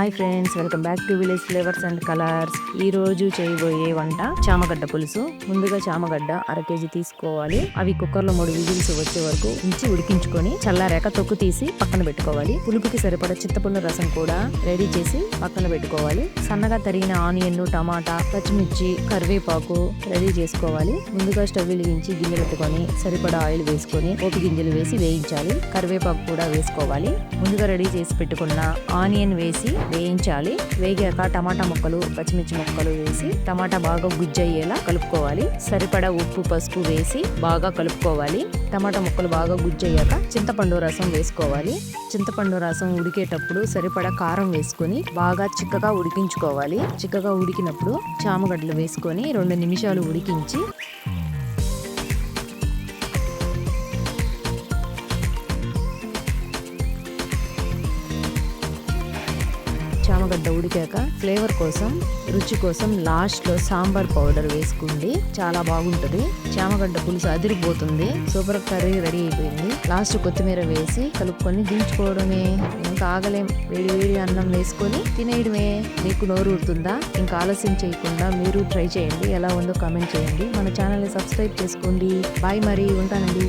Hi friends, welcome back to village flavours and colours. ఈ రోజు చేయబోయే వంట చామగడ్డ పులుసు. ముందుగా చామగడ్డ 1/2 kg తీసుకోవాలి. అవి కుక్కర్లో 3 విజిల్స్ వచ్చే వరకు ఉంచి ఉడికించుకొని చల్లారాక తొక్కు తీసి పక్కన పెట్టుకోవాలి. పులుపుకి సరిపడా చింతపండు రసం కూడా రెడీ చేసి పక్కన పెట్టుకోవాలి. సన్నగా తరిగిన ఆనియన్, టమాటా, పచ్చిమిర్చి, కరివేపాకు రెడీ చేసుకోవాలి. ముందుగా స్టవ్ వెలిగించి గిన్నె పెట్టుకొని సరిపడా ఆయిల్ వేసుకొని పోపు గింజలు వేసి వేయించాలి. కరివేపాకు కూడా వేసుకోవాలి. ముందుగా రెడీ చేసి పెట్టుకున్న ఆనియన్ వేసి వేయించాలి. వేగాక టమాటా ముక్కలు, పచ్చిమిర్చి ముక్కలు వేసి టమాటా బాగా గుజ్జయ్యేలా కలుపుకోవాలి. సరిపడా ఉప్పు, పసుపు వేసి బాగా కలుపుకోవాలి. టమాటా ముక్కలు బాగా గుజ్జయ్యాక చింతపండు రసం వేసుకోవాలి. చింతపండు రసం ఉడికేటప్పుడు సరిపడా కారం వేసుకొని బాగా చిక్కగా ఉడికించుకోవాలి. చిక్కగా ఉడికినప్పుడు చామగడ్డలు వేసుకొని 2 నిమిషాలు ఉడికించి చామగడ్డ ఉడికాక ఫ్లేవర్ కోసం, రుచి కోసం లాస్ట్ లో సాంబార్ పౌడర్ వేసుకోండి. చాలా బాగుంటది. చామగడ్డ పులుసు అదిరిపోతుంది. సూపర్ కర్రీ రెడీ అయిపోయింది. లాస్ట్ కొత్తిమీర వేసి కలుపుకొని దించుకోవడమే. ఇంకా ఆగలేం. వేడి వేడి అన్నం వేసుకొని తినేయడమే. మీకు నోరు ఊరుతుందా? ఇంకా ఆలస్యం చేయకుండా మీరు ట్రై చేయండి. ఎలా ఉందో కామెంట్ చేయండి. మన ఛానల్ని సబ్స్క్రైబ్ చేసుకోండి. బాయ్, మరి ఉంటానండి.